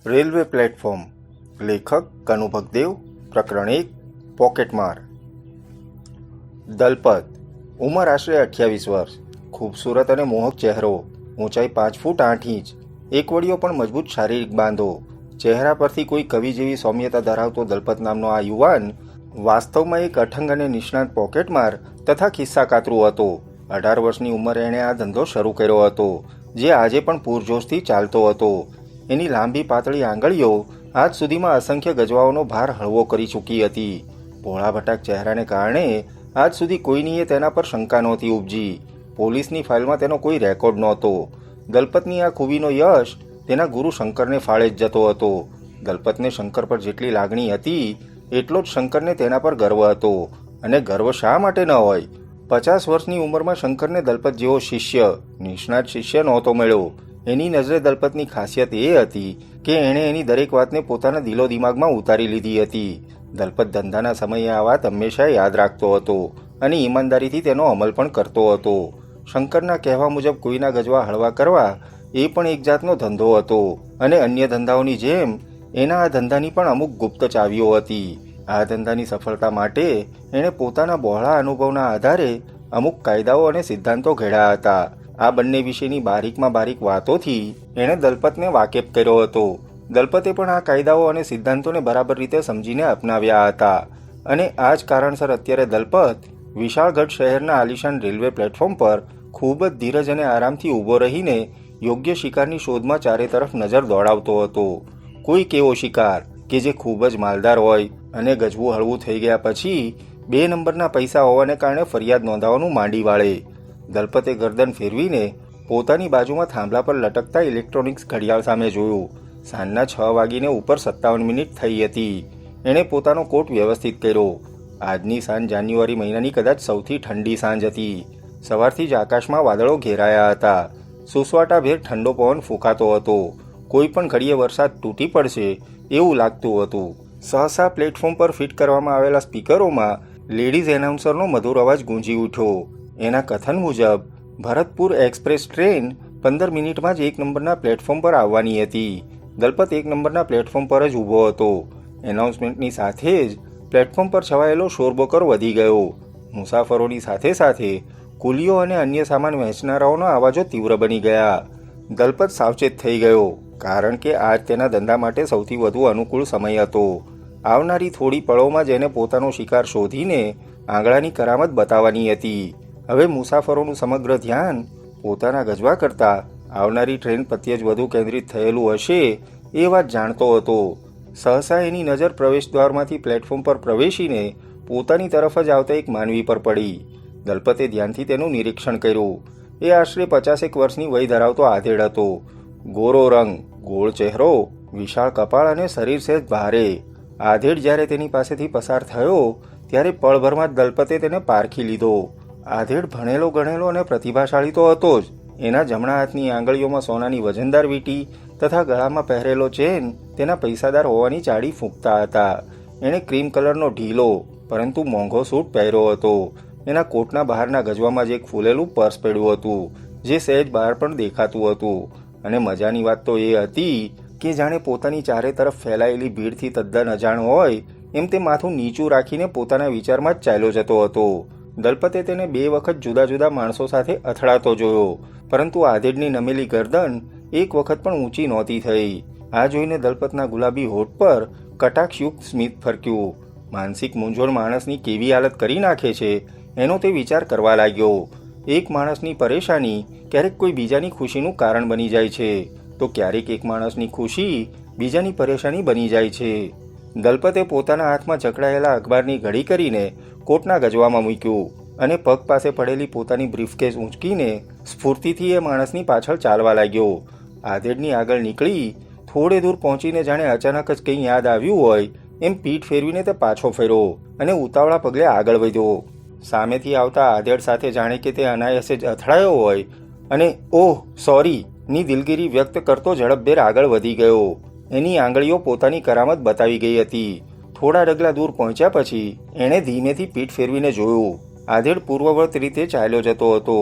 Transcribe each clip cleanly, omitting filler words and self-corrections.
Railway platform. લેખક કનુ ભગદેવ. પ્રકરણ 1. પોકેટમાર. દલપત. ઉંમર આશરે 28 વર્ષ. ખૂબસૂરત અને મોહક ચહેરો. ઊંચાઈ 5 ફૂટ 8 ઇંચ. એકવડીઓ પણ મજબૂત શારીરિક બાંધો. ચહેરા પરથી કોઈ કવિ જેવી સૌમ્યતા ધરાવતો દલપત નામનો આ યુવાન વાસ્તવમાં એક અઠંગ અને નિષ્ણાત પોકેટમાર તથા ખિસ્સા કાતરું હતો. 18 વર્ષની ઉંમરે એણે આ ધંધો શરૂ કર્યો હતો, જે આજે પણ પૂરજોશથી ચાલતો હતો. એની લાંબી પાતળી આંગળીઓ આજ સુધીમાં અસંખ્ય ગજવાઓનો ભાર હળવો કરી ચૂકી હતી. ભોળા ભટાક ચહેરાને કારણે આજ સુધી કોઈનીએ તેના પર શંકા નહોતી ઉપજી. પોલીસની ફાઇલમાં તેનો કોઈ રેકોર્ડ નહોતો. દલપતની આ ખૂબીનો યશ તેના ગુરુ શંકરને ફાળે જ જતો હતો. દલપતને શંકર પર જેટલી લાગણી હતી એટલો જ શંકરને તેના પર ગર્વ હતો. અને ગર્વ શા માટે ન હોય? 50 વર્ષની ઉંમરમાં શંકરને દલપત જેવો શિષ્ય, નિષ્ણાત શિષ્ય નહોતો મળ્યો. એની નજરે દલપતની ખાસિયત એ હતી કે એણે એની દરેક વાતને પોતાના દિલો દિમાગમાં ઉતારી લીધી હતી. દલપત ધંધાના સમયે આ વાત હંમેશા યાદ રાખતો હતો અને ઈમાનદારીથી તેનો અમલ પણ કરતો હતો. શંકરના કહેવા મુજબ કોઈના ગજવા હળવા કરવા એ પણ એક જાતનો ધંધો હતો અને અન્ય ધંધાઓની જેમ એના આ ધંધાની પણ અમુક ગુપ્ત ચાવીઓ હતી. આ ધંધાની સફળતા માટે એણે પોતાના બહોળા અનુભવના આધારે અમુક કાયદાઓ અને સિદ્ધાંતો ઘડ્યા હતા. આ બંને વિશેની બારીકમાં બારીક વાતોથી એણે દલપતને વાકેફ કર્યો હતો. દલપતે પણ આ કાયદાઓ અને સિદ્ધાંતોને બરાબર રીતે સમજીને અપનાવ્યા હતા અને આ જ કારણસર અત્યારે દલપત વિશાળગઢ શહેરના આલિશાન રેલવે પ્લેટફોર્મ પર ખૂબ જ ધીરજ અને આરામથી ઊભો રહીને યોગ્ય શિકારની શોધમાં ચારે તરફ નજર દોડાવતો હતો. કોઈક એવો શિકાર કે જે ખૂબ જ માલદાર હોય અને ગજવું હળવું થઈ ગયા પછી 2 નંબરના પૈસા હોવાને કારણે ફરિયાદ નોંધાવવાનું માંડી વાળે. દલપતે ગરદન ફેરવીને પોતાની બાજુમાં થાંભલા પર લટકતા ઇલેક્ટ્રોનિક્સ ઘડિયાળ સામે જોયું. સાંજના 6:57 થઈ હતી. એણે પોતાનો કોટ વ્યવસ્થિત કર્યો. આજની સાંજ જાન્યુઆરી મહિનાની કદાચ સૌથી ઠંડી સાંજ હતી. સવારથી જ આકાશમાં વાદળો ઘેરાયા હતા. સુસવાટાભેર ઠંડો પવન ફૂંકાતો હતો. કોઈ પણ ઘડીએ વરસાદ તૂટી પડશે એવું લાગતું હતું. સહસા પ્લેટફોર્મ પર ફિટ કરવામાં આવેલા સ્પીકરોમાં લેડીઝ એનાઉન્સરનો મધુર અવાજ ગૂંજી ઉઠ્યો. એના કથન મુજબ ભરતપુર એક્સપ્રેસ ટ્રેન 15 મિનિટમાં જ 1 નંબરના પ્લેટફોર્મ પર આવવાની હતી. દલપત 1 નંબરના પ્લેટફોર્મ પર જ ઊભો હતો. એનાઉન્સમેન્ટની સાથે જ પ્લેટફોર્મ પર છવાયેલો શોરબકોર વધી ગયો. મુસાફરોની સાથે સાથે કુલીઓ અને અન્ય સામાન વહેંચનારાઓના અવાજો તીવ્ર બની ગયા. દલપત સાવચેત થઈ ગયો, કારણ કે આજ તેના ધંધા માટે સૌથી વધુ અનુકૂળ સમય હતો. આવનારી થોડી પળોમાં જ એને પોતાનો શિકાર શોધીને આંગળાની કરામત બતાવવાની હતી. હવે મુસાફરોનું સમગ્ર ધ્યાન પોતાના ગજવા કરતાં આવનારી ટ્રેન પ્રત્યે જ વધુ કેન્દ્રિત થયેલું હશે એ વાત જાણતો હતો. સહસા એની નજર પ્રવેશદ્વારમાંથી પ્લેટફોર્મ પર પ્રવેશીને પોતાની તરફ જ આવતા એક માનવી પર પડી. દલપતે ધ્યાનથી તેનું નિરીક્ષણ કર્યું. એ આશરે 50 વર્ષની વય ધરાવતો આધેડ હતો. ગોરો રંગ, ગોળ ચહેરો, વિશાળ કપાળ અને શરીર સહેજ ભારે. આધેડ જ્યારે તેની પાસેથી પસાર થયો ત્યારે પળભરમાં જ દલપતે તેને પારખી લીધો. આધેડ ભણેલો ગણેલો અને પ્રતિભાશાળી તો હતો જ. એના જમણા હાથની આંગળીઓમાં સોનાની વજનદાર વીંટી તથા ગળામાં પહેરેલો ચેન તેના પૈસાદાર હોવાની ચાડી ફૂંકતા હતા. એણે ક્રીમ કલરનો ઢીલો પરંતુ મોંઘો સૂટ પહેર્યો હતો. એના કોટના બહારના ગજવામાં જ એક ફૂલેલું પર્સ પડ્યું હતું, જે સહેજ બહાર પણ દેખાતું હતું. અને મજાની વાત તો એ હતી કે જાણે પોતાની ચારે તરફ ફેલાયેલી ભીડથી તદ્દન અજાણ હોય એમ તે માથું નીચું રાખીને પોતાના વિચારમાં જ ચાલ્યો જતો હતો. દલપતે તેને 2 વખત જુદા જુદા માણસો સાથે અથડાતો જોયો, પરંતુ આધેડની નમેલી ગરદન એક વખત પણ ઊંચી નહોતી થઈ. આ જોઈને દલપતના ગુલાબી હોઠ પર કટાક્ષયુક્ત સ્મિત ફરક્યું. માનસિક મૂંઝવણ માણસની કેવી હાલત કરી નાખે છે એનો તે વિચાર કરવા લાગ્યો. એક માણસની પરેશાની ક્યારેક કોઈ બીજાની ખુશીનું કારણ બની જાય છે, તો ક્યારેક એક માણસની ખુશી બીજાની પરેશાની બની જાય છે. દલપતે પોતાના હાથમાં જકડાયેલા અખબારની ઘડી કરીને કોટના ગજવામાં મૂક્યું અને પગ પાસે પડેલી પોતાની બ્રીફકેસ ઊંચકીને સ્ફૂર્તિથી એ માણસની પાછળ ચાલવા લાગ્યો. આધેડની આગળ નીકળી થોડે દૂર પહોંચીને જાણે અચાનક જ કંઈ યાદ આવ્યું હોય એમ પીઠ ફેરવીને તે પાછો ફર્યો અને ઉતાવળા પગલે આગળ વધ્યો. સામેથી આવતા આધેડ સાથે જાણે કે તે અનાયાસે જ અથડાયો હોય અને ઓહ સોરી ની દિલગીરી વ્યક્ત કરતો ઝડપભેર આગળ વધી ગયો. એની આંગળીઓ પોતાની કરામત બતાવી ગઈ હતી. થોડા ડગલા દૂર પહોંચ્યા પછી એણે ધીમેથી પીઠ ફેરવીને જોયું. આધેડ પૂર્વવત રીતે ચાલ્યો જતો હતો.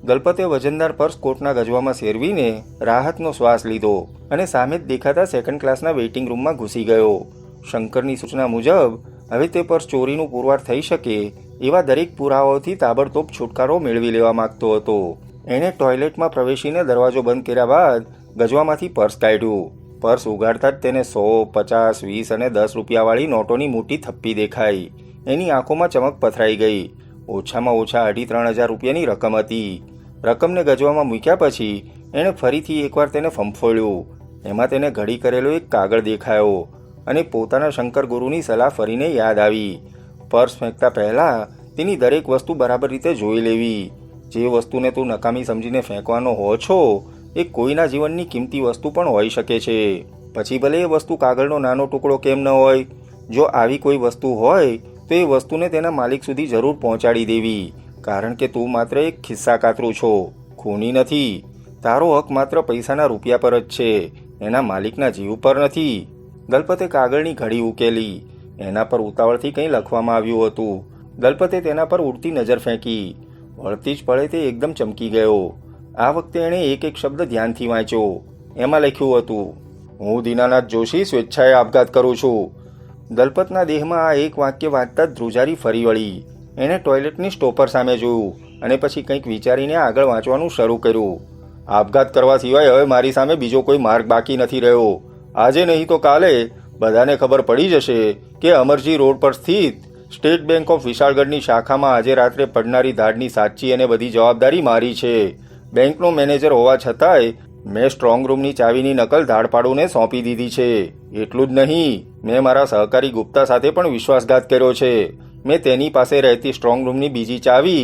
દલપતે વજનદાર પર્સ કોટના ગજવામાં શેરવીને રાહતનો શ્વાસ લીધો અને સામે જ દેખાતા સેકન્ડ ક્લાસના વેઇટિંગ રૂમમાં ઘૂસી ગયો. શંકરની સૂચના મુજબ હવે તે પર્સ ચોરીનું પુરવાર થઈ શકે એવા દરેક પુરાવાઓથી તાબડતોબ છુટકારો મેળવી લેવા માંગતો હતો. એણે ટોયલેટમાં પ્રવેશીને દરવાજો બંધ કર્યા બાદ ગજવામાંથી પર્સ કાઢ્યું. પર્સ ઉગાડતા જ તેને 100, 50, 20 અને 10 રૂપિયાવાળી નોટોની મોટી થપ્પી દેખાઈ. એની આંખોમાં ચમક પથરાઈ ગઈ. ઓછામાં ઓછા 3,500 રૂપિયાની રકમ હતી. રકમને ગજવામાં મૂક્યા પછી એણે ફરીથી એકવાર તેને ફંફોળ્યું. એમાં તેને ઘડી કરેલો એક કાગળ દેખાયો અને પોતાના શંકર ગુરુની સલાહ ફરીને યાદ આવી. પર્સ ફેંકતા પહેલાં તેની દરેક વસ્તુ બરાબર રીતે જોઈ લેવી. જે વસ્તુને તું નકામી સમજીને ફેંકવાનો હો છો એ કોઈના જીવનની કિંમતી વસ્તુ પણ હોઈ શકે છે. પછી ભલે એ વસ્તુ કાગળનો નાનો ટુકડો કેમ ન હોય. જો આવી કોઈ વસ્તુ હોય તો એ વસ્તુને તેના માલિક સુધી જરૂર પહોંચાડી દેવી, કારણ કે તું માત્ર એક ખિસ્સા કાતરું છો, ખૂની નથી. તારો હક માત્ર પૈસાના રૂપિયા પર જ છે, એના માલિકના જીવ પર નથી. દલપતે કાગળની ઘડી ઉકેલી. એના પર ઉતાવળથી કંઈ લખવામાં આવ્યું હતું. દલપતે તેના પર ઉડતી નજર ફેંકી. વળતી જ પળે તે એકદમ ચમકી ગયો. આ વખતે એણે એક એક શબ્દ ધ્યાનથી વાંચ્યો. એમાં લખ્યું હતું, હું દીનાનાથ જોશી સ્વેચ્છાએ આપઘાત કરું છું. દલપતના દેહમાં આ એક વાક્ય વાંચતા જ ધ્રુજારી ફરી વળી. એણે ટોયલેટની સ્ટોપર સામે જોયું અને પછી કંઈક વિચારીને આગળ વાંચવાનું શરૂ કર્યું. આપઘાત કરવા સિવાય હવે મારી સામે બીજો કોઈ માર્ગ બાકી નથી રહ્યો. આજે નહીં તો કાલે બધાને ખબર પડી જશે કે અમરજી રોડ પર સ્થિત સ્ટેટ બેંક ઓફ વિશાળગઢની શાખામાં આજે રાત્રે પડનારી ધાડની સાચી અને બધી જવાબદારી મારી છે. બેંકનો મેનેજર હોવા છતાંય મેં સ્ટ્રોંગ રૂમની ચાવીની નકલ ધાડપાડુને સોંપી દીધી છે. એટલું જ નહીં, મેં મારા સહકારી ગુપ્તા સાથે પણ વિશ્વાસઘાત કર્યો છે. મેં તેની પાસે રહેતી સ્ટ્રોંગ રૂમની બીજી ચાવી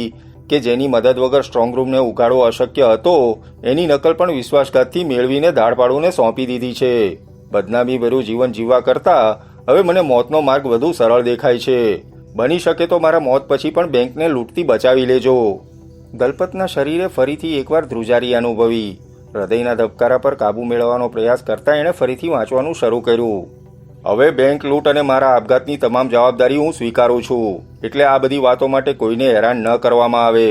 કે જેની મદદ વગર સ્ટ્રોંગ રૂમને ઉગાડવો અશક્ય હતો એની નકલ પણ વિશ્વાસઘાતથી મેળવીને ધાડપાડુને સોંપી દીધી છે. બદનામી ભર્યું જીવન જીવવા કરતાં હવે મને મોતનો માર્ગ વધુ સરળ દેખાય છે. બની શકે તો મારા મોત પછી પણ બેંકને લૂંટતી બચાવી લેજો. દલપતના શરીરે ફરીથી એકવાર ધ્રુજારી અનુભવી. હૃદયના ધબકારા પર કાબૂ મેળવવાનો પ્રયાસ કરતા એણે ફરીથી વાંચવાનું શરૂ કર્યું. હવે બેંક લૂંટ અને મારા આપઘાતની તમામ જવાબદારી હું સ્વીકારું છું, એટલે આ બધી વાતો માટે કોઈને હેરાન ન કરવામાં આવે.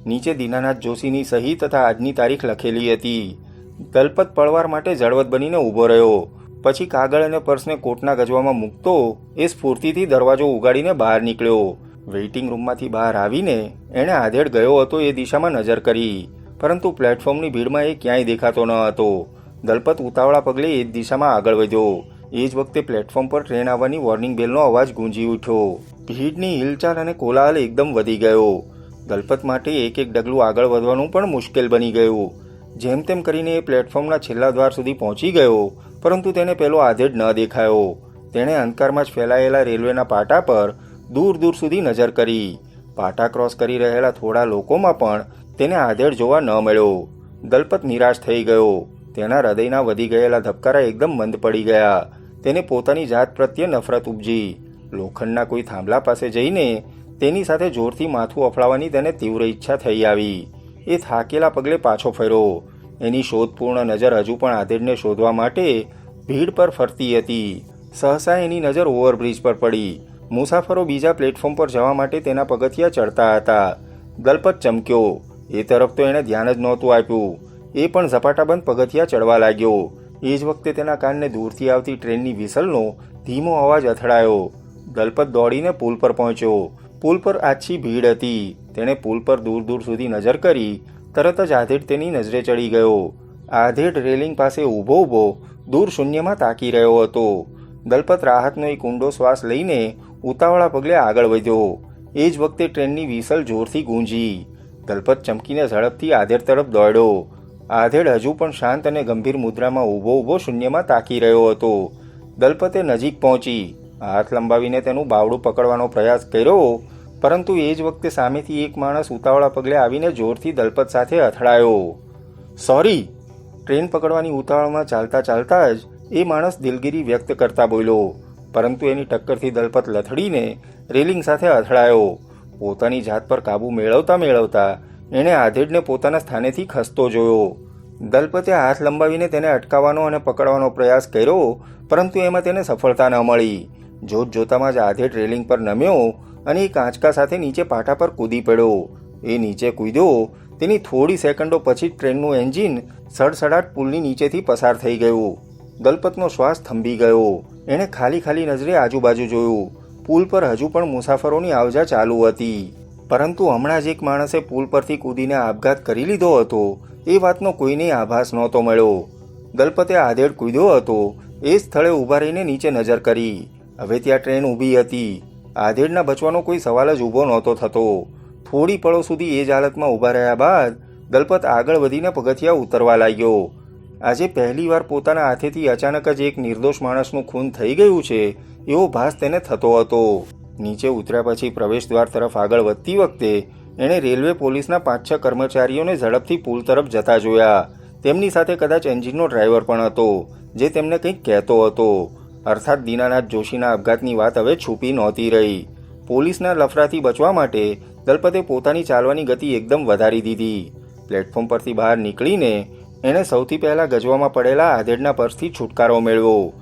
નીચે દીનાનાથ જોશીની સહી તથા આજની તારીખ લખેલી હતી. દલપત પળવાર માટે જળવત બનીને ઊભો રહ્યો. પછી કાગળ અને પર્સને કોટના ગજવામાં મૂકતો એ સ્ફૂર્તિથી દરવાજો ઉગાડીને બહાર નીકળ્યો. વેઇટિંગ રૂમમાંથી બહાર આવીને એણે આધેડ ગયો હતો એ દિશામાં નજર કરી, પરંતુ પ્લેટફોર્મની ભીડમાં એ ક્યાંય દેખાતો ન હતો. દલપત ઉતાવળા પગલે એ જ દિશામાં આગળ વધ્યો. એ જ વખતે પ્લેટફોર્મ પર ટ્રેન આવવાની વોર્નિંગ બેલનો અવાજ ગૂંજી ઉઠ્યો. ભીડની હિલચાલ અને કોલાહલ એકદમ વધી ગયો. દલપત માટે એક એક ડગલું આગળ વધવાનું પણ મુશ્કેલ બની ગયું. જેમ તેમ કરીને એ પ્લેટફોર્મના છેલ્લા દ્વાર સુધી પહોંચી ગયો, પરંતુ તેને પેલો આધેડ ન દેખાયો. તેણે અંધકારમાં જ ફેલાયેલા રેલવેના પાટા પર દૂર દૂર સુધી નજર કરી. પાટા ક્રોસ કરી રહેલા થોડા લોકોમાં પણ તેને આધેડ જોવા ન મળ્યો. દલપત નિરાશ થઈ ગયો. તેના હૃદયના વધી ગયેલા ધબકારા એકદમ મંદ પડી ગયા. તેને પોતાની જાત પ્રત્યે નફરત ઉપજી. લોખંડના કોઈ થાંભલા પાસે જઈને તેની સાથે જોરથી માથું અફળાવવાની તેને તીવ્ર ઈચ્છા થઈ આવી. એ થાકેલા પગલે પાછો ફર્યો. એની શોધપૂર્ણ નજર હજુ પણ આધેડને શોધવા માટે ભીડ પર ફરતી હતી. સહસા એની નજર ઓવરબ્રિજ પર પડી. મુસાફરો બીજા પ્લેટફોર્મ પર જવા માટે તેના પગથિયા ચડતા હતા. દલપત ચમક્યો. એ તરફ તો એણે ધ્યાન જ નહોતું આપ્યું. એ પણ ઝપાટાબંધ પગથિયા ચડવા લાગ્યો. એ જ વખતે તેના કાનને દૂરથી આવતી ટ્રેનની વિસલનો ધીમો અવાજ અથડાયો. દલપત દોડીને પુલ પર પહોંચ્યો. પુલ પર આછી ભીડ હતી. તેણે પુલ પર દૂર દૂર સુધી નજર કરી. તરત જ આધેડ તેની નજરે ચડી ગયો. આધેડ રેલિંગ પાસે ઊભો ઊભો દૂર શૂન્યમાં તાકી રહ્યો હતો. દલપત રાહતનો એક ઊંડો શ્વાસ લઈને ઉતાવળા પગલે આગળ વધ્યો. એ જ વખતે ટ્રેનની વિસલ જોરથી ગૂંજી. દલપત ચમકીને ઝડપથી આધેડ તરફ દોડ્યો. આધેડ હજુ પણ શાંત અને ગંભીર મુદ્રામાં ઊભો ઊભો શૂન્યમાં તાકી રહ્યો હતો. દલપતે નજીક પહોંચી હાથ લંબાવીને તેનું બાવડું પકડવાનો પ્રયાસ કર્યો, પરંતુ એ જ વખતે સામેથી એક માણસ ઉતાવળા પગલે આવીને જોરથી દલપત સાથે અથડાયો. સોરી! ટ્રેન પકડવાની ઉતાવળમાં ચાલતા ચાલતા જ એ માણસ દિલગીરી વ્યક્ત કરતા બોલ્યો, પરંતુ એની ટક્કરથી દલપત લથડીને રેલિંગ સાથે અથડાયો. પોતાની જાત પર કાબૂ મેળવતા મેળવતા એણે આધેડને પોતાના સ્થાનેથી ખસતો જોયો. દલપતે હાથ લંબાવીને તેને અટકાવવાનો અને પકડવાનો પ્રયાસ કર્યો, પરંતુ એમાં તેને સફળતા ન મળી. જોત જોતામાં જ આધેડ રેલિંગ પર નમ્યો અને એ કાંચકા સાથે નીચે પાટા પર કૂદી પડ્યો. એ નીચે કૂદ્યો તેની થોડી સેકન્ડો પછી ટ્રેનનું એન્જિન સડસડાટ પુલની નીચેથી પસાર થઈ ગયું. દલપતનો શ્વાસ થંભી ગયો. એણે ખાલી ખાલી નજરે આજુબાજુ જોયું. પુલ પર હજુ પણ મુસાફરોની આવજા ચાલુ હતી, પરંતુ હમણાં જ એક માણસે પુલ પરથી કૂદીને આપઘાત કરી લીધો હતો એ વાતનો કોઈને આભાસ નહોતો મળ્યો. દલપતે આધેડ કૂદ્યો હતો. એ સ્થળે ઊભા રહીને નીચે નજર કરી. હવે ત્યાં ટ્રેન ઊભી હતી. આધેડના બચવાનો કોઈ સવાલ જ ઊભો નહોતો થતો. થોડી પળો સુધી એ જ હાલતમાં ઊભા રહ્યા બાદ દલપત આગળ વધીને પગથિયા ઉતરવા લાગ્યો. આજે પહેલીવાર પોતાના હાથેથી અચાનક જ એક નિર્દોષ માણસનું ખૂન થઈ ગયું છે એવો ભાસ તેને થતો હતો. નીચે ઉતર્યા પછી પ્રવેશ દ્વાર તરફ આગળ વધતી વખતે એણે રેલવે પોલીસના 5-6 કર્મચારીઓને ઝડપથી પુલ તરફ જતા જોયા. તેમની સાથે કદાચ એન્જિનનો ડ્રાઈવર પણ હતો, જે તેમને કંઈક કહેતો હતો. અર્થાત દીનાનાથ જોશીના આપઘાતની વાત હવે છુપી નહોતી રહી. પોલીસના લફરાથી બચવા માટે દલપતે પોતાની ચાલવાની ગતિ એકદમ વધારી દીધી. પ્લેટફોર્મ પરથી બહાર નીકળીને એણે સૌથી પહેલાં ગજવામાં પડેલા આધેડના પર્સથી છુટકારો મેળવ્યો.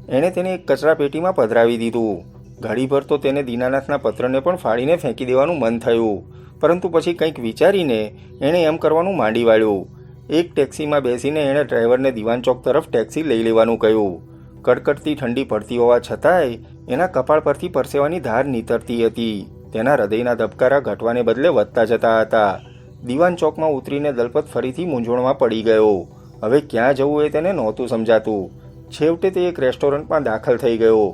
એણે તેને એક કચરા પેટીમાં પધરાવી દીધું. ઘડીભર તો તેને દીનાનાથના પત્રને પણ ફાડીને ફેંકી દેવાનું મન થયું, પરંતુ પછી કંઈક વિચારીને એણે એમ કરવાનું માંડી વાળ્યું. એક ટેક્સીમાં બેસીને એણે ડ્રાઈવરને દિવાન ચોક તરફ ટેક્સી લઈ લેવાનું કહ્યું. કડકડતી ઠંડી પડતી હોવા છતાંય એના કપાળ પરથી પરસેવાની ધાર નીતરતી હતી. તેના હૃદયના ધબકારા ઘટવાને બદલે વધતા જતા હતા. દિવાન ચોકમાં ઉતરીને દલપત ફરીથી મૂંઝવણમાં પડી ગયો. હવે ક્યાં જવું એ તેને નહોતું સમજાતું. છેવટે તે એક રેસ્ટોરન્ટમાં દાખલ થઈ ગયો.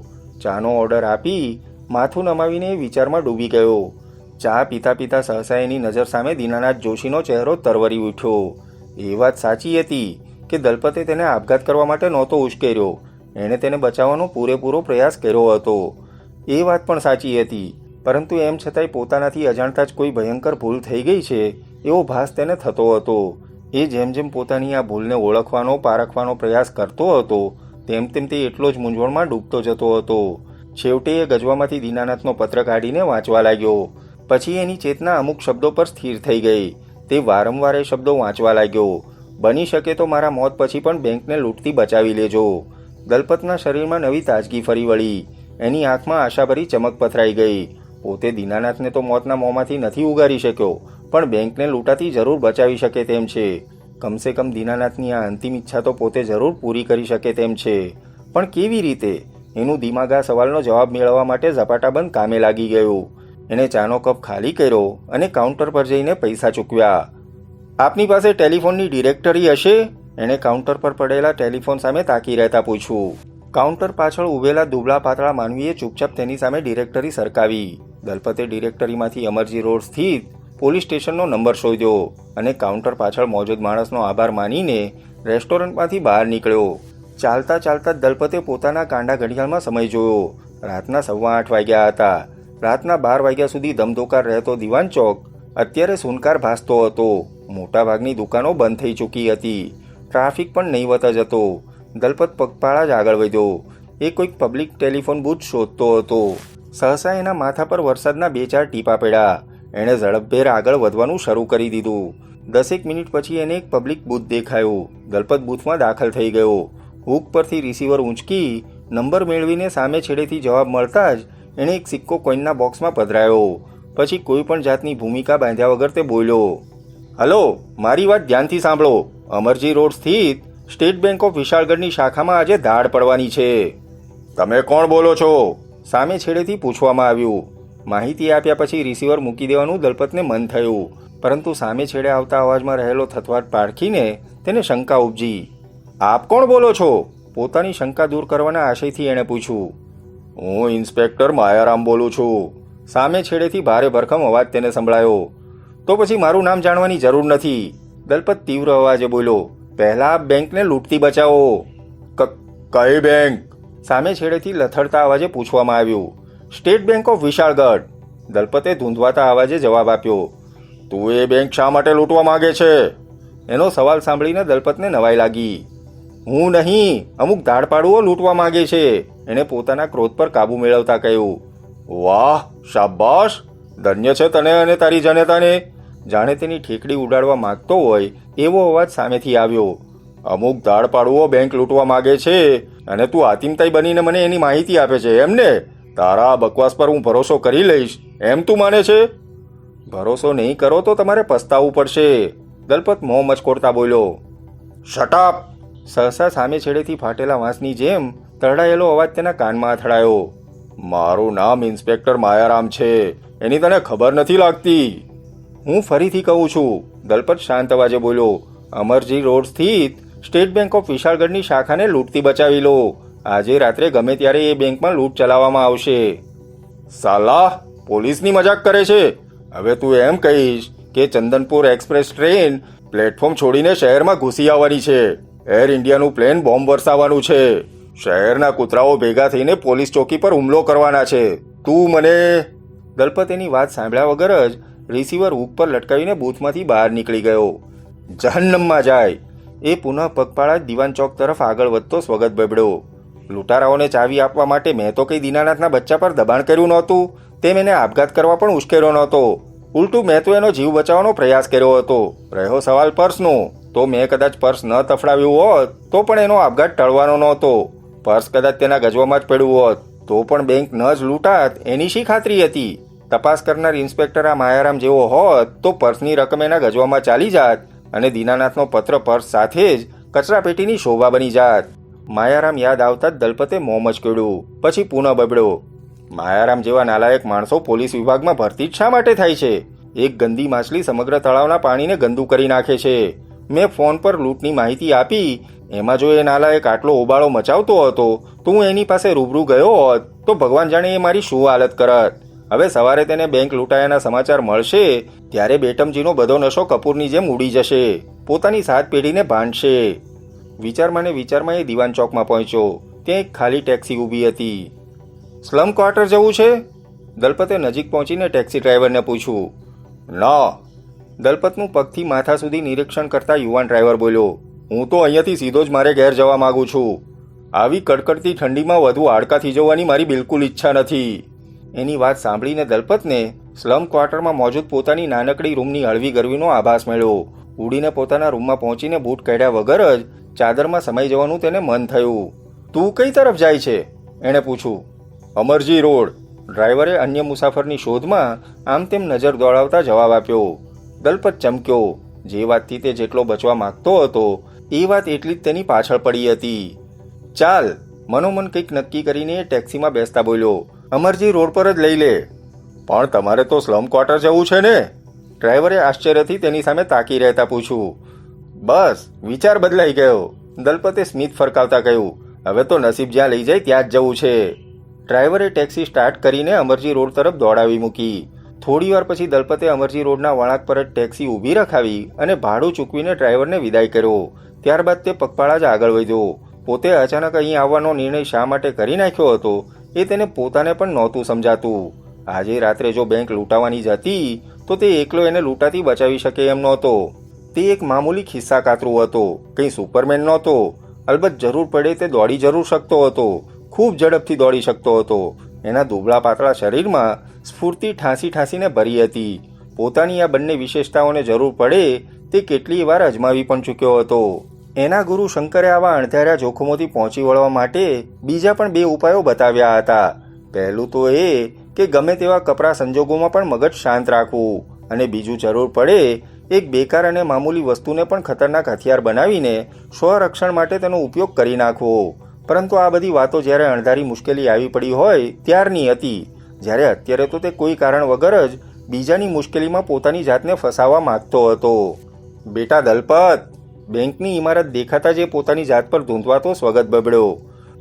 ચાનો ઓર્ડર આપી માથું નમાવીને એ વિચારમાં ડૂબી ગયો. ચા પીતા પીતા સહસા એની નજર સામે દીનાનાથ જોશીનો ચહેરો તરવરી ઉઠ્યો. એ વાત સાચી હતી કે દલપતે તેને આપઘાત કરવા માટે નહોતો ઉશ્કેર્યો. એણે તેને બચાવવાનો પૂરેપૂરો પ્રયાસ કર્યો હતો. એ વાત પણ સાચી હતી, પરંતુ એમ છતાંય પોતાનાથી અજાણતા જ કોઈ ભયંકર ભૂલ થઈ ગઈ છે એવો ભાસ તેને થતો હતો. એ જેમ જેમ પોતાની આ ભૂલને ઓળખવાનો પારખવાનો પ્રયાસ કરતો હતો તેમ તેમ તે એટલો જ મૂંઝવણમાં ડૂબતો જતો હતો. છેવટે એ ગજવામાંથી દીનાનાથનો પત્ર કાઢીને વાંચવા લાગ્યો. પછી એની ચેતના અમુક શબ્દો પર સ્થિર થઈ ગઈ. તે વારંવાર એ શબ્દો વાંચવા લાગ્યો. બની શકે તો મારા મોત પછી પણ બેંકને લૂંટતી બચાવી લેજો. દલપતના શરીરમાં નવી તાજગી ફરી વળી. એની આંખમાં આશાભરી ચમક પથરાઈ ગઈ. પોતે દીનાનાથને તો મોતના મોંમાંથી નથી ઉગારી શક્યો, પણ બેંકને લૂંટાતી જરૂર બચાવી શકે તેમ છે. કમસે કમ દીનાનાથની આ અંતિમ ઈચ્છા તો પોતે જરૂર પૂરી કરી શકે તેમ છે. પણ કેવી રીતે? એનું દિમાગ આ સવાલનો જવાબ મેળવવા માટે ઝપાટાબંધ કામે લાગી ગયું. એણે ચાનો કપ ખાલી કર્યો અને કાઉન્ટર પર જઈને પૈસા ચૂકવ્યા. આપની પાસે ટેલિફોનની ડિરેક્ટરી હશે? એણે કાઉન્ટર પર પડેલા ટેલિફોન સામે તાકી રહેતા પૂછ્યું. કાઉન્ટર પાછળ ઊભેલા દુબળા પાતળા માનવીએ ચૂપચાપ તેની સામે ડિરેક્ટરી સરકાવી. દલપતે ડિરેક્ટરીમાંથી અમરજી રોડ સ્થિત પોલીસ સ્ટેશનનો નંબર શોધ્યો અને કાઉન્ટર પાછળ મોજૂદ માણસનો આભાર માનીને રેસ્ટોરન્ટમાંથી બહાર નીકળ્યો. ચાલતા ચાલતા દલપતે પોતાના કાંડા ઘડિયાળમાં સમય જોયો. રાતના 8:15 વાગ્યા હતા. રાતના 12 વાગ્યા સુધી ધમધોકાર રહેતો દિવાન ચોક અત્યારે સુનકાર ભાસતો હતો. મોટાભાગની દુકાનો બંધ થઈ ચૂકી હતી. ટ્રાફિક પણ નહીવત જ હતો. દલપત પગપાળા જ આગળ વધ્યો. એ કોઈક પબ્લિક ટેલિફોન બૂથ શોધતો હતો. સહસા એના માથા પર વરસાદના 2-4 ટીપા પડ્યા. એણે ઝડપભેર આગળ વધવાનું શરૂ કરી દીધું. 10 મિનિટ પછી એને એક પબ્લિક બૂથ દેખાયું. દલપત બૂથમાં દાખલ થઈ ગયો. હૂક પરથી રિસીવર ઊંચકી નંબર મેળવીને સામે છેડેથી જવાબ મળતા જ એણે એક સિક્કો કોઈનના બોક્સમાં પધરાયો. પછી કોઈ પણ જાતની ભૂમિકા બાંધ્યા વગર તે બોલ્યો, હલો, મારી વાત ધ્યાનથી સાંભળો. અમરજી રોડ સ્થિત સ્ટેટ બેંક ઓફ વિશાળગઢની શાખામાં આજે ધાડ પડવાની છે. તમે કોણ બોલો છો? સામે છેડેથી પૂછવામાં આવ્યું. માહિતી આપ્યા પછી રિસીવર મૂકી દેવાનું દલપતને મન થયું, પરંતુ સામે છેડે આવતા અવાજમાં રહેલો થતવાટ પારખીને તેને શંકા ઉપજી. આપ કોણ બોલો છો? પોતાની શંકા દૂર કરવાના આશયથી એણે પૂછ્યું. હું ઇન્સ્પેક્ટર માયારામ બોલું છું. સામે છેડેથી ભારે ભરખમ અવાજ તેને સંભળાયો. તો પછી મારું નામ જાણવાની જરૂર નથી. દલપત તીવ્ર અવાજે બોલ્યો. પહેલા આપ બેંકને લૂંટતી બચાવો. કઈ બેંક? સામે છેડેથી લથડતા અવાજે પૂછવામાં આવ્યું. State bank of Vishalgadh. દલપતે ધૂંધવાતા અવાજે જવાબ આપ્યો. તું એ બેંક શા માટે લૂંટવા માંગે છે? એનો સવાલ સાંભળીને દલપતને નવાઈ લાગી. હું નહીં, અમુક ધાડપાડુઓ લૂંટવા માંગે છે, એણે પોતાના ક્રોધ પર કાબુ મેળવતા કહ્યું. વાહ, શાબાશ, ધન્ય છે તને અને તારી જનતાને. જાણે તેની ઠેકડી ઉડાડવા માંગતો હોય એવો અવાજ સામેથી આવ્યો. અમુક ધાડપાડુઓ બેંક લૂંટવા માંગે છે અને તું આતિમતાઈ બનીને મને એની માહિતી આપે છે એમને? તારા બકવાસ પર હું ભરોસો કરી લઈશ એમ તું માને છે? ભરોસો નહીં કરો તો તમારે પસ્તાવવું પડશે. દલપત મોં મચકોડતા બોલ્યો. Shut up! સહસા સામે છેડેથી ફાટેલા વાંસની જેમ તરડાયેલો અવાજ તેના કાનમાં અથડાયો. મારું નામ ઇન્સ્પેક્ટર માયારામ છે, એની તને ખબર નથી લાગતી? હું ફરીથી કહું છું, દલપત શાંત અવાજે બોલ્યો. અમરજી રોડ સ્થિત સ્ટેટ બેંક ઓફ વિશાળગઢની શાખાને લૂંટતી બચાવી લો. આજે રાત્રે ગમે ત્યારે એ બેંકમાં લૂંટ ચલાવવામાં આવશે. સાલા, પોલીસની મજાક કરે છે? હવે તું એમ કહીશ કે ચંદનપુર એક્સપ્રેસ ટ્રેન પ્લેટફોર્મ છોડીને શહેરમાં ઘૂસી આવવાની છે. એર ઇન્ડિયાનું પ્લેન બોમ્બ વરસાવવાનું છે. શહેરના કૂતરાઓ ભેગા થઈને પોલીસ ચોકી પર હુમલો કરવાના છે. તું મને... દલપત એની વાત સાંભળ્યા વગર જ રિસીવર હુક પર લટકાવીને બૂથમાંથી બહાર નીકળી ગયો. જહન્નમમાં જાય! એ પુનઃ પગપાળા દિવાન ચોક તરફ આગળ વધતો સ્વગત બબડ્યો. લૂંટારાઓને ચાવી આપવા માટે મેં તો કઈ દીનાનાથના બચ્ચા પર દબાણ કર્યું નહોતું, તે મેને આપઘાત કરવા પણ ઉશ્કેર્યો નહોતો. ઉલટું મેં તો એનો જીવ બચાવવાનો પ્રયાસ કર્યો હતો. રહ્યો સવાલ પર્સનો, તો મેં કદાચ પર્સ ન તફડાવ્યું હોત તો પણ એનો આપઘાત ટળવાનો નહોતો. પર્સ કદાચ તેના ગજવામાં જ પડ્યું હોત તો પણ બેંક ન જ લૂંટાત એની શી ખાતરી હતી? તપાસ કરનાર ઇન્સ્પેક્ટર આ માયારામ જેવો હોત તો પર્સની રકમ એના ગજવામાં ચાલી જાત અને દીનાનાથનો પત્ર પર્સ સાથે જ કચરાપેટીની શોભા બની જાત. માયારામ યાદ આવતા જ દલપતે મોં મચક્યું. પછી પુનઃ બબડ્યો. માયારામ જેવા નાલાયક માણસો પોલીસ વિભાગમાં ભરતી જ શા માટે થાય છે? એક ગંદી માછલી સમગ્ર તળાવના પાણીને ગંદુ કરી નાખે છે. મેં ફોન પર લૂંટની માહિતી આપી, એમાં જો એ નાલાયક આટલો ઓબાળો મચાવતો હતો તો હું એની પાસે રૂબરૂ ગયો હોત તો ભગવાન જાણે એ મારી શું હાલત કરત. હવે સવારે તેને બેંક લૂંટાયાના સમાચાર મળશે ત્યારે બેટમજીનો બધો નશો કપૂરની જેમ ઉડી જશે. પોતાની સાત પેઢીને ભાંડશે. વિચારમાં ને વિચારમાં એ દિવાન ચોકમાં પહોંચ્યો. ત્યાં એક ખાલી ટેક્સી ઊભી હતી. સ્લમ ક્વાર્ટર જવું છે? દલપતે નજીક પહોંચીને ટેક્સી ડ્રાઈવરને પૂછ્યું. ના. દલપતનું પગથી માથા સુધી નિરીક્ષણ કરતા યુવાન ડ્રાઈવર બોલ્યો. હું તો અહીંયાથી સીધો જ મારે ઘેર જવા માંગુ છું. આવી કડકડતી ઠંડીમાં વધુ હાડકા થીજવવાની મારી બિલકુલ ઈચ્છા નથી. એની વાત સાંભળીને દલપતને સ્લમ ક્વાર્ટરમાં મોજૂદ પોતાની નાનકડી રૂમની હળવી ગરમીનો આભાસ મળ્યો. ઉડીને પોતાના રૂમમાં પહોંચીને બૂટ કાઢ્યા વગર જ ચાદરમાં સમાઈ જવાનું તેને મન થયું. તું કઈ તરફ જાય છે? એણે પૂછ્યું. અમરજી રોડ. ડ્રાઈવરે અન્ય મુસાફરની શોધમાં આમ તેમ નજર દોડાવતા જવાબ આપ્યો. દલપત ચમક્યો. જે વાતથી તે જેટલો બચવા માંગતો હતો એ વાત એટલી જ તેની પાછળ પડી હતી. ચાલ, મનોમન કંઈક નક્કી કરીને એ ટેક્સીમાં બેસતા બોલ્યો. અમરજી રોડ પર જ લઈ લે. પણ તમારે તો સ્લમ ક્વાર્ટર જવું છે ને? ડ્રાઈવરે આશ્ચર્યથી તેની સામે તાકી રહેતા પૂછ્યું. બસ, વિચાર બદલાઈ ગયો. દલપતે સ્મિત ફરકાવતા કહ્યું. હવે તો નસીબ જ્યાં લઈ જાય ત્યાં જ જવું છે. ડ્રાઈવરે ટેક્સી સ્ટાર્ટ કરીને અમરજી રોડ તરફ દોડાવી મૂકી. થોડીવાર પછી દલપતે અમરજી રોડના વળાંક પર જ ટેક્સી ઊભી રખાવી અને ભાડું ચૂકવીને ડ્રાઈવરને વિદાય કર્યો. ત્યારબાદ તે પગપાળા જ આગળ વધ્યો. પોતે અચાનક અહીં આવવાનો નિર્ણય શા માટે કરી નાખ્યો હતો એ તેને પોતાને પણ નહોતું સમજાતું. આજે રાત્રે જો બેંક લૂંટાવાની જ હતી તો તે એકલો એને લૂંટાતી બચાવી શકે એમ નહોતો. તે એક મામૂલી ખિસ્સા કાતરું હતો, કંઈ સુપરમેન નહોતો. અલબત્ત જરૂર પડે તે દોડી જરૂર શકતો હતો, ખૂબ ઝડપથી દોડી શકતો હતો. એના દુબળા પાતળા શરીરમાં સ્ફૂર્તિ ઠાંસી ઠાંસીને ભરી હતી. પોતાની આ બંને વિશેષતાઓને જરૂર પડે તે કેટલીય વાર અજમાવી પણ ચૂક્યો હતો. એના ગુરુ શંકરે આવા અણધાર્યા જોખમોથી પહોંચી વળવા માટે બીજા પણ બે ઉપાયો બતાવ્યા હતા. પહેલું તો એ કે ગમે તેવા કપરા સંજોગોમાં પણ મગજ શાંત રાખવું, અને બીજું જરૂર પડે એક બેકાર અને મામૂલી વસ્તુને પણ ખતરનાક હથિયાર બનાવીને સ્વરક્ષણ માટે તેનો ઉપયોગ કરી નાખવો. પરંતુ આ બધી વાતો જ્યારે અણધારી મુશ્કેલી આવી પડી હોય ત્યારની હતી, જ્યારે અત્યારે તો તે કોઈ કારણ વગર જ બીજાની મુશ્કેલીમાં પોતાની જાતને ફસાવવા માંગતો હતો. બેટા દલપત, બેંકની ઇમારત દેખાતા જે પોતાની જાત પર ધૂંધવાતો સ્વગત બબડ્યો.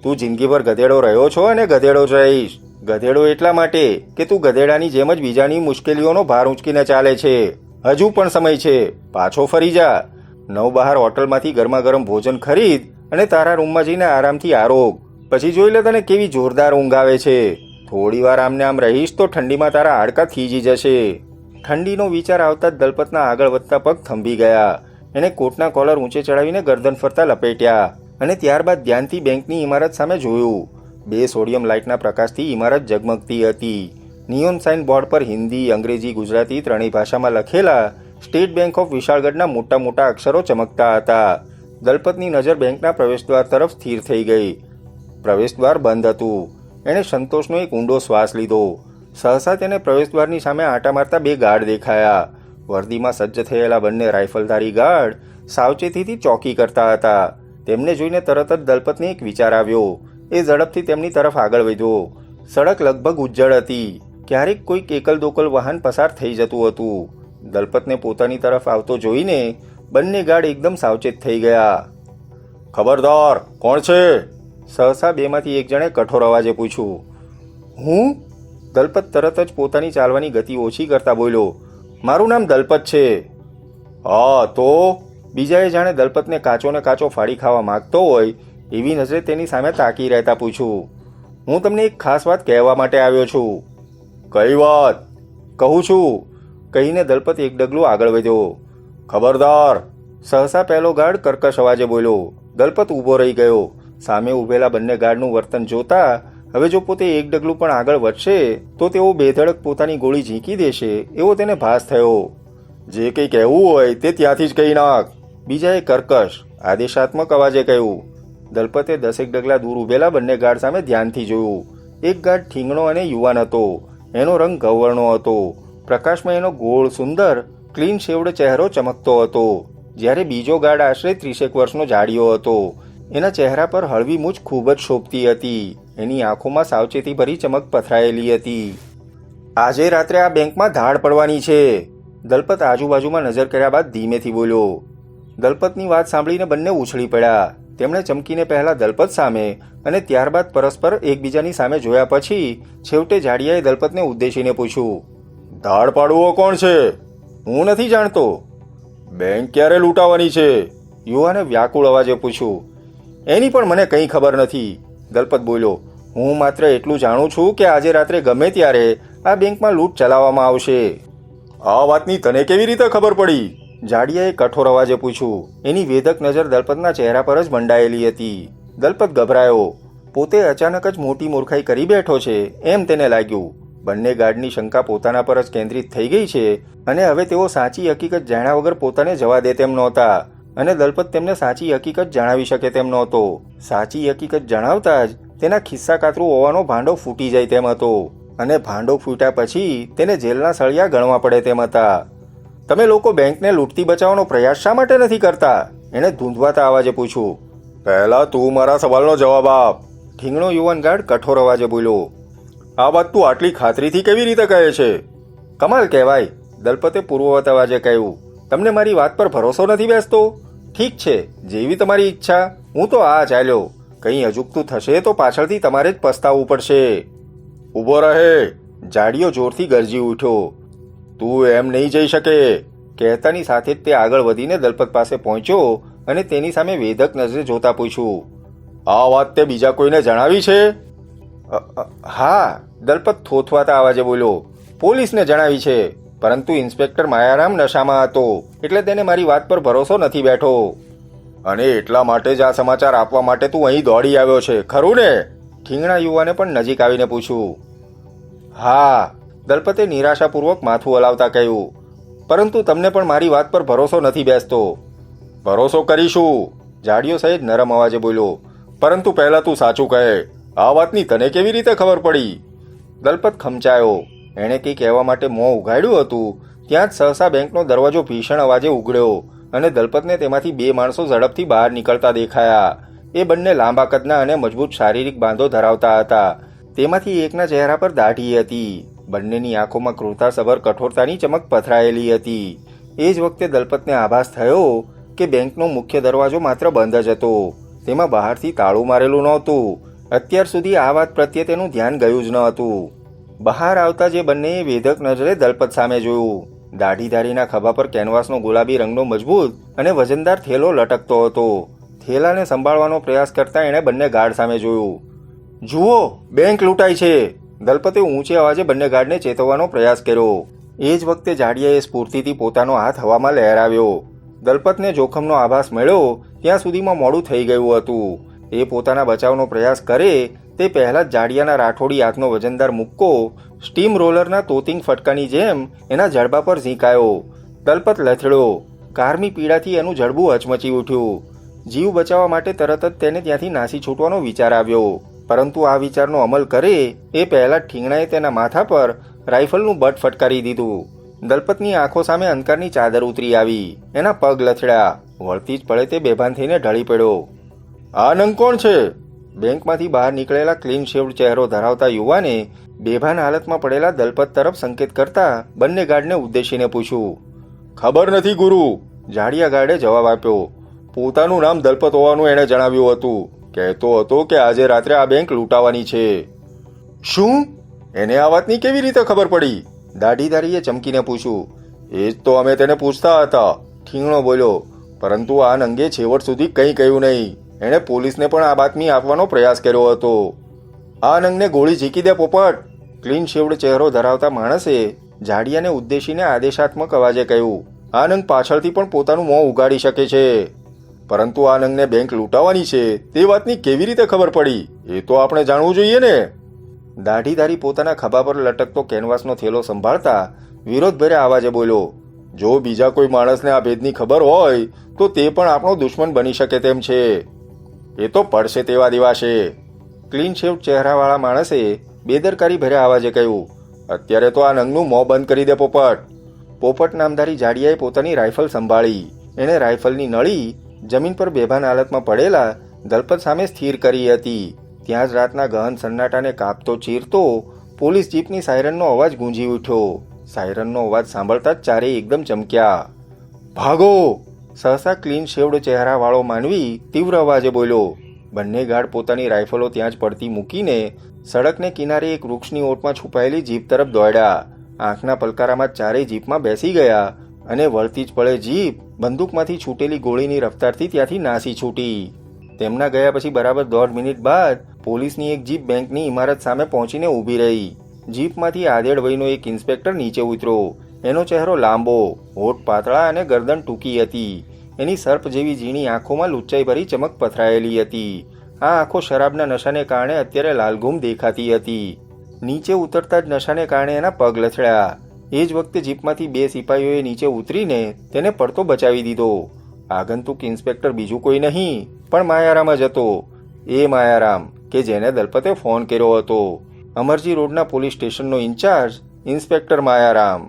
તું જિંદગીભર ગધેડો રહ્યો છો અને ગધેડો જ રહીશ. ગધેડો એટલા માટે કે તું ગધેડાની જેમ જ બીજાની મુશ્કેલીઓનો ભાર ઊંચકીને ચાલે છે. હજુ પણ સમય છે, પાછો ફરી જા. નવ બહાર હોટલમાંથી ગરમા ગરમ ભોજન ખરીદ અને તારા રૂમમાં જઈને આરામથી આરોગ. પછી જોઈ લે તને કેવી જોરદાર ઊંઘ આવે છે. થોડી વાર આમને આમ રહીશ તો ઠંડીમાં તારા હાડકા થીજી જશે. ઠંડીનો વિચાર આવતા જ દલપતના આગળ વધતા પગ થંભી ગયા. એણે કોટના કોલર ઊંચે ચડાવીને ગરદન ફરતા લપેટ્યા અને ત્યારબાદ ધ્યાનથી બેંકની ઇમારત સામે જોયું. 2 સોડિયમ લાઇટના પ્રકાશથી ઇમારત ઝગમગતી હતી. નિયોન સાઇન બોર્ડ પર હિન્દી, અંગ્રેજી, ગુજરાતી ત્રણેય ભાષામાં લખેલા સ્ટેટ બેંક ઓફ વિશાળગઢના મોટા મોટા અક્ષરો ચમકતા હતા. દલપતની નજર બેંકના પ્રવેશદ્વાર તરફ સ્થિર થઈ ગઈ. પ્રવેશદ્વાર બંધ હતું. એણે સંતોષનો એક ઊંડો શ્વાસ લીધો. સહસા તેને પ્રવેશદ્વારની સામે આંટા મારતા 2 ગાર્ડ દેખાયા. વર્દીમાં સજ્જ થયેલા બંને રાઇફલધારી ગાર્ડ સાવચેતીથી ચોકી કરતા હતા. તેમને જોઈને તરત જ દલપતને એક વિચાર આવ્યો. એ ઝડપથી તેમની તરફ આગળ વધ્યો. સડક લગભગ ઉજ્જડ હતી. ક્યારેક કોઈક એકલ દોકલ વાહન પસાર થઈ જતું હતું. દલપતને પોતાની તરફ આવતો જોઈને બંને ગાર્ડ એકદમ સાવચેત થઈ ગયા. ખબરદાર, કોણ છે? સહસા બેમાંથી એક જણે કઠોર અવાજે પૂછ્યું. હું? દલપત તરત જ પોતાની ચાલવાની ગતિ ઓછી કરતા બોલ્યો. મારું નામ દલપત છે. હા તો? બીજાએ જાણે દલપતને કાચો ને કાચો ફાડી ખાવા માંગતો હોય એવી નજરે તેની સામે તાકી રહેતા પૂછ્યું. હું તમને એક ખાસ વાત કહેવા માટે આવ્યો છું. કઈ વાત? કહું છું, કહીને દલપત એક ડગલું આગળ વધ્યો. ખબરદાર! સહસા પહેલો ગાર્ડ કર્કશ અવાજે બોલ્યો. દલપત ઊભો રહી ગયો. સામે ઊભેલા બંને ગાર્ડનું વર્તન જોતા હવે જો પોતે એક ડગલું પણ આગળ વધશે તો તેઓ બેધડક પોતાની ગોળી ઝીંકી દેશે એવો તેને ભાસ થયો. જે કંઈ કહેવું હોય તે ત્યાંથી જ કહી નાખ, બીજાએ કર્કશ આદેશાત્મક અવાજે કહ્યું. દલપતે 10 ડગલા દૂર ઊભેલા બંને ગાર્ડ સામે ધ્યાનથી જોયું. એક ગાર્ડ ઠીંગણો અને યુવાન હતો. એનો રંગ ગૌવર્ણો હતો. પ્રકાશમાં એનો ગોળ, સુંદર, ક્લીન શેવડ ચહેરો ચમકતો હતો. જ્યારે બીજો ગાર્ડ આશરે 30 વર્ષનો જાડિયો હતો. એના ચહેરા પર હળવી મૂછ ખૂબ જ શોભતી હતી. એની આંખોમાં સાવચેતીભરી ચમક પથરાયેલી હતી. આજે રાત્રે આ બેંકમાં ધાડ પડવાની છે, દલપત આજુબાજુમાં નજર કર્યા બાદ ધીમેથી બોલ્યો. દલપતની વાત સાંભળીને બંને ઉછળી પડ્યા. તેમણે ચમકીને પહેલા દલપત સામે અને ત્યારબાદ પરસ્પર એકબીજાની સામે જોયા પછી છેવટે જાડિયાએ દલપતને ઉદ્દેશીને પૂછ્યું. ધાડ પાડવો કોણ છે? હું નથી જાણતો. બેંક ક્યારે લૂંટાવાની છે? યુવાને વ્યાકુળ અવાજે પૂછ્યું. એની પણ મને કંઈ ખબર નથી, દલપત બોલ્યો. હું માત્ર એટલું જાણું છું કે આજે રાત્રે ગમે ત્યારે આ બેંકમાં લૂંટ ચલાવવામાં આવશે. આ વાતની તને કેવી રીતે ખબર પડી? જાડિયાએ કઠોર અવાજે પૂછ્યું. એની વેધક નજર દલપતના ચહેરા પર જ મંડાયેલી હતી. દલપત ગભરાયો. પોતે અચાનક જ મોટી મૂર્ખાઈ કરી બેઠો છે એમ તેને લાગ્યું. બંને ગાર્ડની શંકા પોતાના પર જ કેન્દ્રિત થઈ ગઈ છે અને હવે તેઓ સાચી હકીકત જાણ્યા વગર પોતાને જવા દે તેમ નહોતા અને દલપત તેમને સાચી હકીકત જણાવી શકે તેમ નહોતો. સાચી હકીકત જણાવતા જ તેના ખિસ્સા કાતરું હોવાનો ભાંડો ફૂટી જાય તેમ હતો અને ભાંડો ફૂટ્યા પછી તેને જેલના સળિયા ગણવા પડે તેમ હતા. તમે લોકો બેંકને લૂંટતી બચાવવાનો પ્રયાસ શા માટે નથી કરતા? એણે ધૂંધવાતા અવાજે પૂછ્યું. પહેલા તું મારા સવાલનો જવાબ આપ, ઠીંગણો યુવાન ગાર્ડ કઠોર અવાજે બોલ્યો. આ વાત તું આટલી ખાતરીથી કેવી રીતે કહે છે? કમાલ કહેવાય, દલપતે પૂર્વવત અવાજે કહ્યું. તમને મારી વાત પર ભરોસો નથી બેસતો? ઠીક છે, જેવી તમારી ઈચ્છા. હું તો આ ચાલ્યો. કંઈ અજુગતું થશે તો પાછળથી તમારે જ પસ્તાવવું પડશે. ઊભો રહે, જાડિયો જોરથી ગરજી ઉઠ્યો. તું એમ નહીં જઈ શકે, કહેતાની સાથે જ તે આગળ વધીને દલપત પાસે પહોંચ્યો અને તેની સામે વેધક નજરે જોતા પૂછ્યું. આ વાત તે બીજા કોઈને જણાવી છે? હા, દલપત થોથવાતા અવાજે બોલ્યો. પોલીસને જણાવી છે, પરંતુ ઇન્સ્પેક્ટર માયારામ નશામાં હતો એટલે તેને મારી વાત પર ભરોસો નથી બેઠો. અને એટલા માટે જ આ સમાચાર આપવા માટે તું અહીં દોડી આવ્યો છે, ખરું ને? ઠીંગણા યુવાને પણ નજીક આવીને પૂછ્યું. હા, દલપતે નિરાશાપૂર્વક માથું હલાવતા કહ્યું. પરંતુ તમને પણ મારી વાત પર ભરોસો નથી બેસતો. ભરોસો કરીશું, જાડિયો સહેજ નરમ અવાજે બોલ્યો. પરંતુ પહેલા તું સાચું કહે, આ વાતની તને કેવી રીતે ખબર પડી? દલપત ખમચાયો. એણે કંઈ કહેવા માટે મોં ઉઘાડ્યું હતું ત્યાં જ સહસા બેંકનો દરવાજો ભીષણ અવાજે ઉઘડ્યો અને દલપતને તેમાંથી 2 માણસો ઝડપથી બહાર નીકળતા દેખાયા. એ બંને લાંબા કદના અને મજબૂત શારીરિક બાંધો ધરાવતા હતા. તેમાંથી એકના ચહેરા પર દાઢી હતી. બંનેની આંખોમાં ક્રૂરતાસભર કઠોરતાની ચમક પથરાયેલી હતી. એ જ વખતે દલપતને આભાસ થયો કે બેંકનો મુખ્ય દરવાજો માત્ર બંધ જ હતો. તેમાં બહારથી તાળું મારેલું નહોતું. અત્યાર સુધી આ વાત પ્રત્યે તેનું ધ્યાન ગયું જ ન હતું. બહાર આવતા જે બંનેએ વેધક નજરે દલપત સામે જોયું. દાઢીધારીના ખભા પર કેનવાસનો ગુલાબી રંગનો મજબૂત અને વજનદાર થેલો લટકતો હતો. થેલાને સંભાળવાનો પ્રયાસ કરતા એણે બંને ગાર્ડ સામે જોયું. જુઓ, બેંક લૂંટાય છે, દલપતે ઊંચે અવાજે બંને ગાર્ડને ચેતવવાનો પ્રયાસ કર્યો. એ જ વખતે જાડિયાએ સ્ફૂર્તિથી પોતાનો હાથ હવામાં લહેરાવ્યો. દલપતને જોખમનો આભાસ મળ્યો ત્યાં સુધીમાં મોડું થઈ ગયું હતું. એ પોતાના બચાવનો પ્રયાસ કરે તે પહેલા જ જાડિયાના રાઠોડી હાથનો વજનદાર મુક્કો સ્ટીમ રોલરના તોતિંગ ફટકાની જેમ એના જડબા પર ઝીંકાયો. દલપત લથડ્યો. કારમી પીડાથી એનું જડબું હચમચી ઉઠ્યું. જીવ બચાવવા માટે તરત જ તેને ત્યાંથી નાસી છૂટવાનો વિચાર આવ્યો. પરંતુ આ વિચારનો અમલ કરે એ પહેલા ઠીંગણાએ તેના માથા પર રાઇફલનું બટ ફટકારી દીધું. દલપતની આંખો સામે અંધકારની ચાદર ઉતરી આવી. એના પગ લથડ્યા. વળતી જ પડે તે બેભાન થઈને ઢળી પડ્યો. આ નંગ કોણ છે? બેંકમાંથી બહાર નીકળેલા ક્લીન શેવ્ડ ચહેરો ધરાવતા યુવાને બેભાન હાલતમાં પડેલા દલપત તરફ સંકેત કરતા બંને ગાર્ડને ઉદ્દેશીને પૂછ્યું. ખબર નથી ગુરુ, જાડિયા ગાર્ડે જવાબ આપ્યો. પોતાનું નામ દલપત હોવાનું એણે જણાવ્યું હતું. કહેતો હતો કે આજે રાત્રે આ બેંક લૂંટાવાની છે. શું? એને આ વાતની કેવી રીતે ખબર પડી? દાઢીધારીએ ચમકીને પૂછ્યું. એ જ તો અમે તેને પૂછતા હતા, ઠીંગણો બોલ્યો. પરંતુ આ નંગે છેવટ સુધી કંઈ કહ્યું નહીં. એણે પોલીસને પણ આ બાતમી આપવાનો પ્રયાસ કર્યો હતો. આ નંગને ગોળી ઝીકી દે પોપટ, ક્લીન શેવ્ડ ચહેરો ધરાવતા માણસે જાડિયાને ઉદ્દેશીને આદેશાત્મક અવાજે કહ્યું. આ નંગ પાછળથી પણ પોતાનું મોં ઉગાડી શકે છે, પરંતુ આ નંગને બેંક લૂંટાવાની છે તે વાતની કેવી રીતે ખબર પડી એ તો આપણે જાણવું જોઈએ ને. દાઢીધારી પોતાના ખભા પર લટકતો કેનવાસનો થેલો સંભાળતા વિરોધભર્યા અવાજે બોલ્યો. જો બીજા કોઈ માણસને આ ભેદની ખબર હોય તો તે પણ આપણો દુશ્મન બની શકે તેમ છે. એ તો પડશે તેવા દિવાશે. ક્લીન શેવ્ડ ચહેરાવાળા માણસે બેદરકારી ભર્યા અવાજે કહ્યું. અત્યારે તો આ નંગનું મોં બંધ કરી દે પોપટ. પોપટ નામધારી જાડિયાએ પોતાની રાઇફલ સંભાળી. એણે રાઇફલની નળી જમીન પર બેભાન હાલતમાં પડેલા દલપત સામે સ્થિર કરી હતી. ત્યાં જ રાતના ગહન સન્નાટાને કાપતો ચીરતો પોલીસ જીપની સાયરનનો અવાજ ગૂંજી ઉઠ્યો. સાયરનનો અવાજ સાંભળતા જ ચારેય એકદમ ચમક્યા. ભાગો! સહસા ક્લીન શેવ્ડ ચહેરાવાળો માનવી તીવ્ર અવાજે બોલ્યો. બંને ગાર્ડ પોતાની રાઇફલો ત્યાં જ પડતી મૂકીને સડકને કિનારે એક વૃક્ષની ઓટમાં છુપાયેલી જીપ તરફ દોડ્યા. આંખના પલકારામાં ચારેય જીપમાં બેસી ગયા અને વળતી જ પડે જીપ બંદૂકમાંથી છૂટેલી ગોળીની રફતારથી ત્યાંથી નાસી છૂટી. તેમના ગયા પછી બરાબર 1.5 મિનિટ બાદ પોલીસની એક જીપ બેંકની ઇમારત સામે પહોંચીને ઊભી રહી. જીપમાંથી આધેડ વયનો એક ઇન્સ્પેક્ટર નીચે ઉતર્યો. એનો ચહેરો લાંબો, હોઠ પાતળા અને ગરદન ટૂંકી હતી. એની સર્પ જેવી ઝીણી આંખોમાં લુચ્ચાઈ ભરી ચમક પથરાયેલી હતી. આ આંખો શરાબના નશાને કારણે અત્યારે લાલઘુમ દેખાતી હતી. નીચે ઉતરતા જ નશાને કારણે એના પગ લથડ્યા. એ જ વખતે જીપમાંથી 2 સિપાહીઓએ નીચે ઉતરીને તેને પડતો બચાવી દીધો. આગંતુક ઇન્સ્પેક્ટર બીજું કોઈ નહીં પણ માયારામ જ હતો. એ માયારામ કે જેને દલપતે ફોન કર્યો હતો. અમરજી રોડના પોલીસ સ્ટેશનનો ઇન્ચાર્જ ઇન્સ્પેક્ટર માયારામ.